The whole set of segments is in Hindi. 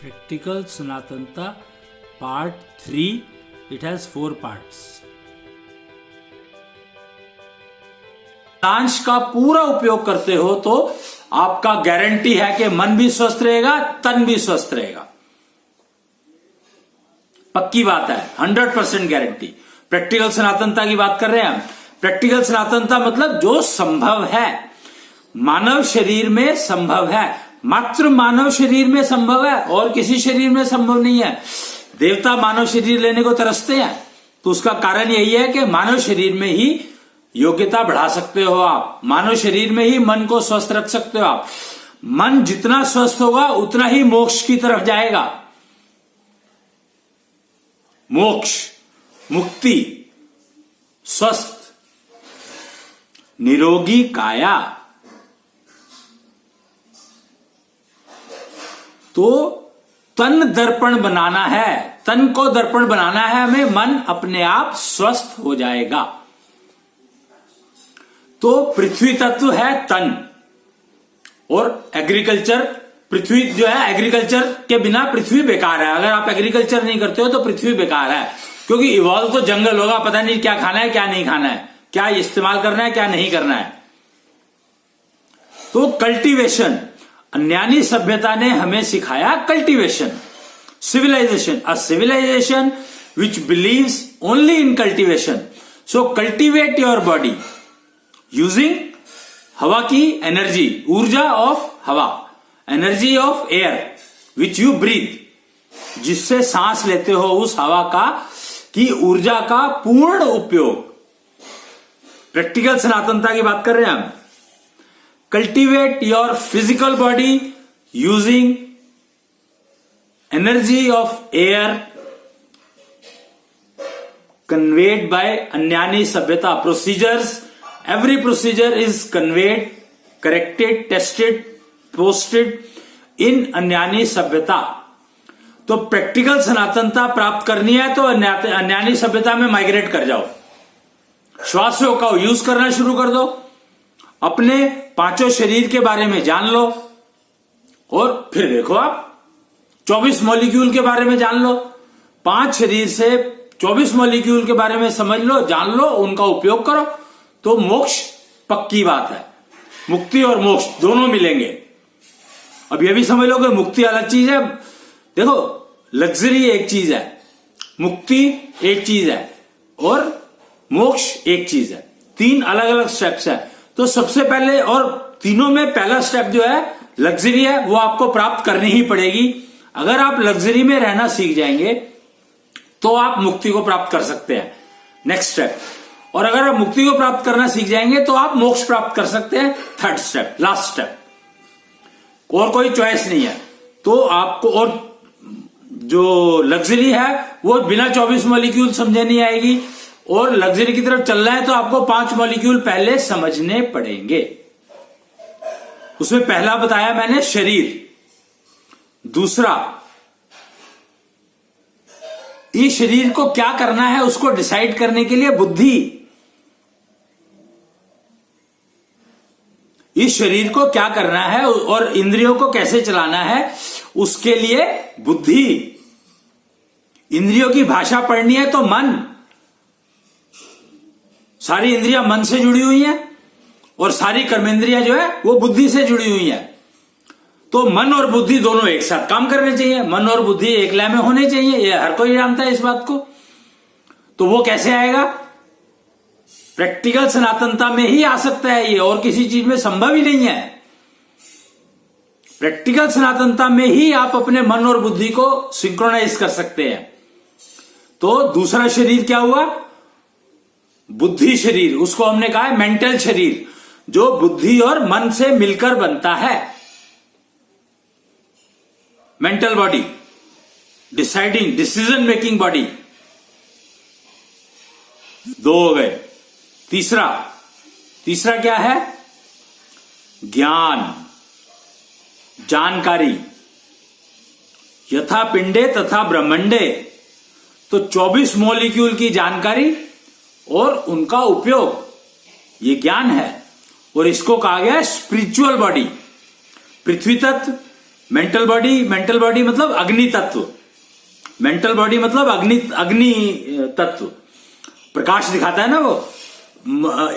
Practical Sanatanta Part 3. It has 4 parts. सारांश का पूरा उपयोग करते हो तो आपका गारंटी है कि मन भी स्वस्थ रहेगा, तन भी स्वस्थ रहेगा। पक्की बात है, 100% गारंटी। प्रैक्टिकल सनातनता की बात कर रहे हैं हम। प्रैक्टिकल सनातनता मतलब जो संभव है, मानव शरीर में संभव है, मात्र मानव शरीर में संभव है और किसी शरीर में संभव नहीं है। देवता मानव शरीर लेने को तरसते हैं, तो उसका कारण यही है कि मानव शरीर में ही योग्यता बढ़ा सकते हो आप, मानव शरीर में ही मन को स्वस्थ रख सकते हो आप। मन जितना स्वस्थ होगा उतना ही मोक्ष की तरफ जाएगा। मोक्ष, मुक्ति, स्वस्थ, निरोगी काया। तो तन दर्पण बनाना है, तन को दर्पण बनाना है हमें, मन अपने आप स्वस्थ हो जाएगा। तो पृथ्वी तत्व है तन, और एग्रीकल्चर, पृथ्वी जो है, एग्रीकल्चर के बिना पृथ्वी बेकार है। अगर आप एग्रीकल्चर नहीं करते हो तो पृथ्वी बेकार है, क्योंकि इवॉल्व तो जंगल होगा, पता नहीं क्या खाना है क्या नहीं खाना है, क्या इस्तेमाल करना है क्या नहीं करना है। तो कल्टीवेशन, अन्यानी सभ्यता ने हमें सिखाया cultivation. Civilization, a civilization which believes only in cultivation. So cultivate your body using हवा की एनर्जी, ऊर्जा ऑफ हवा, energy of air which you breathe, जिससे सांस लेते हो उस हवा का की ऊर्जा का पूर्ण उपयोग। प्रैक्टिकल सनातनता की बात कर रहे हैं हम। Cultivate your physical body using energy of air conveyed by अन्यानी सभ्यता। Procedures, every procedure is conveyed, corrected, tested, posted in अन्यानी सभ्यता। तो प्रैक्टिकल सनातनता प्राप्त करनी है तो अन्यानी सभ्यता में माइग्रेट कर जाओ, श्वासों का यूज करना शुरू कर दो, अपने पांचों शरीर के बारे में जान लो, और फिर देखो आप 24 मॉलिक्यूल के बारे में जान लो। 5 शरीर से 24 मॉलिक्यूल के बारे में समझ लो, जान लो, उनका उपयोग करो, तो मोक्ष पक्की बात है। मुक्ति और मोक्ष दोनों मिलेंगे। अब यह भी समझ लो कि मुक्ति अलग चीज है। देखो, लग्जरी एक चीज है, मुक्ति एक चीज है, और मोक्ष एक चीज है। 3 अलग अलग स्टेप्स है। तो सबसे पहले, और तीनों में पहला स्टेप जो है लग्जरी है, वो आपको प्राप्त करनी ही पड़ेगी। अगर आप लग्जरी में रहना सीख जाएंगे तो आप मुक्ति को प्राप्त कर सकते हैं, नेक्स्ट स्टेप। और अगर आप मुक्ति को प्राप्त करना सीख जाएंगे तो आप मोक्ष प्राप्त कर सकते हैं, थर्ड स्टेप, लास्ट स्टेप। और कोई चॉइस नहीं है। तो आपको, और जो लग्जरी है वो बिना 24 मॉलिक्यूल समझे नहीं आएगी, और लग्जरी की तरफ चलना है तो आपको 5 मॉलिक्यूल पहले समझने पड़ेंगे। उसमें पहला बताया मैंने शरीर, दूसरा इस शरीर को क्या करना है उसको डिसाइड करने के लिए बुद्धि, इस शरीर को क्या करना है और इंद्रियों को कैसे चलाना है उसके लिए बुद्धि। इंद्रियों की भाषा पढ़नी है तो मन, सारी इंद्रियां मन से जुड़ी हुई हैं, और सारी कर्मेंद्रियां जो है वो बुद्धि से जुड़ी हुई हैं। तो मन और बुद्धि दोनों एक साथ काम करने चाहिए, मन और बुद्धि एक लय में होने चाहिए, ये हर कोई जानता है इस बात को। तो वो कैसे आएगा? प्रैक्टिकल सनातनता में ही आ सकता है ये, और किसी चीज में संभव ही नहीं है। प्रैक्टिकल सनातनता में ही आप अपने मन और बुद्धि को सिंक्रोनाइज कर सकते हैं। तो दूसरा शरीर क्या हुआ? बुद्धि शरीर, उसको हमने कहा है मेंटल शरीर, जो बुद्धि और मन से मिलकर बनता है। Mental body, deciding, decision making body, 2 हो गए। तीसरा क्या है? ज्ञान, जानकारी। यथा पिंडे तथा ब्रह्मंडे, तो 24 मॉलिक्यूल की जानकारी और उनका उपयोग, ये ज्ञान है। और इसको कहा गया है स्पिरिचुअल बॉडी। पृथ्वी तत्व, मेंटल बॉडी मतलब अग्नि तत्व, मेंटल बॉडी मतलब अग्नि तत्व, प्रकाश दिखाता है ना वो।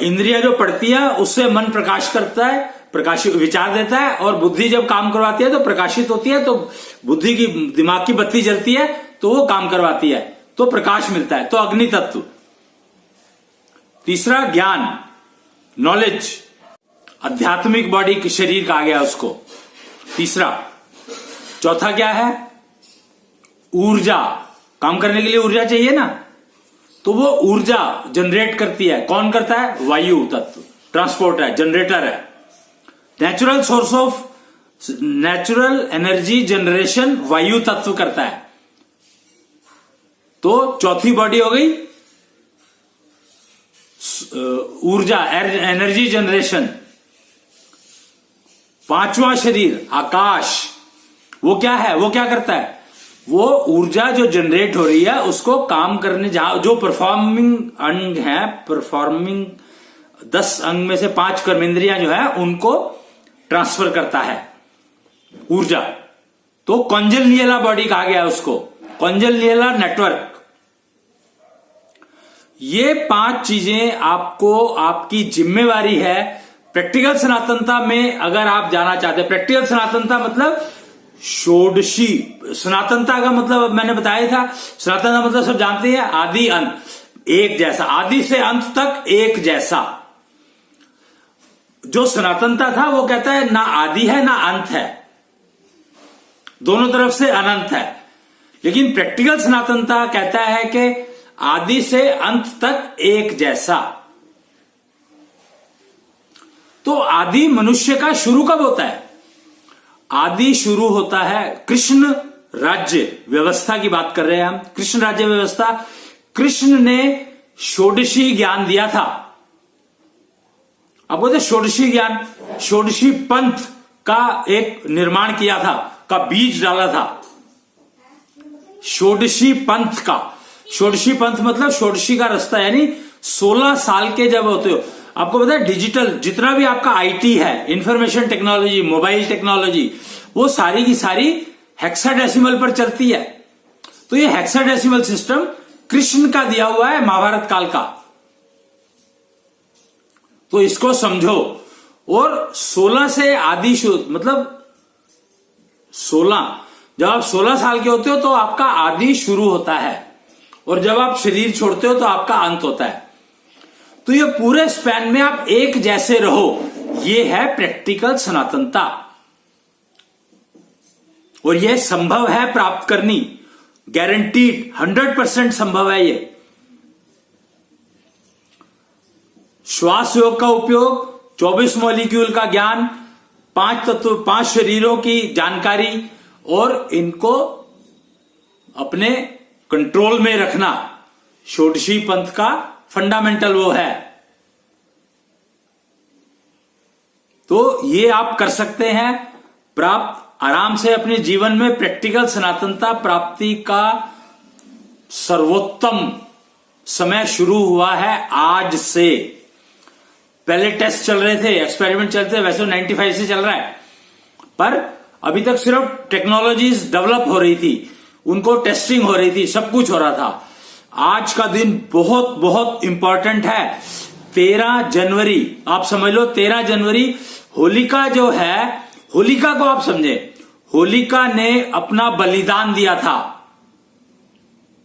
इंद्रिया जो पढ़ती है उससे मन प्रकाश करता है, प्रकाश विचार देता है, और बुद्धि जब काम करवाती है तो प्रकाशित होती है, तो बुद्धि की दिमाग की बत्ती जलती है तो वो काम करवाती है, तो प्रकाश मिलता है, तो अग्नि तत्व। तीसरा ज्ञान, नॉलेज, आध्यात्मिक बॉडी के शरीर कहा गया उसको, तीसरा। चौथा क्या है? ऊर्जा, काम करने के लिए ऊर्जा चाहिए ना, तो वो ऊर्जा जनरेट करती है, कौन करता है? वायु तत्व, ट्रांसपोर्ट है, जनरेटर है। Natural source of natural energy generation वायु तत्व करता है। तो चौथी बॉडी हो गई ऊर्जा, एनर्जी जनरेशन। पांचवा शरीर आकाश, वो क्या है? वो क्या करता है? वो ऊर्जा जो जनरेट हो रही है उसको काम करने, जो परफॉर्मिंग अंग है, परफॉर्मिंग 10 अंग में से 5 कर्मेंद्रियां जो है उनको ट्रांसफर करता है ऊर्जा। तो कॉन्जल बॉडी कहा गया उसको, कॉन्जल नेटवर्क। ये 5 चीजें आपको, आपकी जिम्मेवारी है प्रैक्टिकल सनातनता में। अगर आप जाना चाहते हैं, प्रैक्टिकल सनातनता मतलब षोडशी सनातनता का मतलब मैंने बताया था, सनातन का मतलब सब जानते हैं, आदि अंत एक जैसा, आदि से अंत तक एक जैसा। जो सनातनता था वो कहता है ना आदि है ना अंत है, दोनों तरफ से अनंत है। लेकिन प्रैक्टिकल सनातनता कहता है कि आदि से अंत तक एक जैसा। तो आदि मनुष्य का शुरू कब होता है? आदि शुरू होता है कृष्ण राज्य व्यवस्था की बात कर रहे हैं हम, कृष्ण राज्य व्यवस्था। कृष्ण ने षोडशी ज्ञान दिया था। अब बोलते षोडशी ज्ञान, षोडशी पंथ का एक निर्माण किया था, का बीज डाला था षोडशी पंथ का। षोडशी पंथ मतलब षोडशी का रास्ता, यानी 16 साल के जब होते हो, आपको पता है डिजिटल जितना भी आपका आईटी है, इंफॉर्मेशन टेक्नोलॉजी, मोबाइल टेक्नोलॉजी, वो सारी की सारी हेक्साडेसिमल पर चलती है। तो ये हेक्साडेसिमल सिस्टम कृष्ण का दिया हुआ है, महाभारत काल का। तो इसको समझो। और 16 से आदि मतलब 16, जब आप 16 साल के होते हो तो आपका आदि शुरू होता है, और जब आप शरीर छोड़ते हो तो आपका अंत होता है। तो ये पूरे स्पैन में आप एक जैसे रहो, ये है प्रैक्टिकल सनातनता। और यह संभव है प्राप्त करनी, गारंटीड 100% संभव है ये। श्वास योग का उपयोग, 24 मॉलिक्यूल का ज्ञान, 5 तत्व, 5 शरीरों की जानकारी, और इनको अपने कंट्रोल में रखना, षोडशी पंथ का फंडामेंटल वो है। तो ये आप कर सकते हैं प्राप्त आराम से अपने जीवन में। प्रैक्टिकल सनातनता प्राप्ति का सर्वोत्तम समय शुरू हुआ है आज से। पहले टेस्ट चल रहे थे, एक्सपेरिमेंट चलते थे, वैसे 95 से चल रहा है, पर अभी तक सिर्फ टेक्नोलॉजीज डेवलप हो रही थी, उनको टेस्टिंग हो रही थी, सब कुछ हो रहा था। आज का दिन बहुत बहुत इंपॉर्टेंट है। 13 जनवरी आप समझ लो, 13 जनवरी होलिका जो है, होलिका को आप समझे, होलिका ने अपना बलिदान दिया था।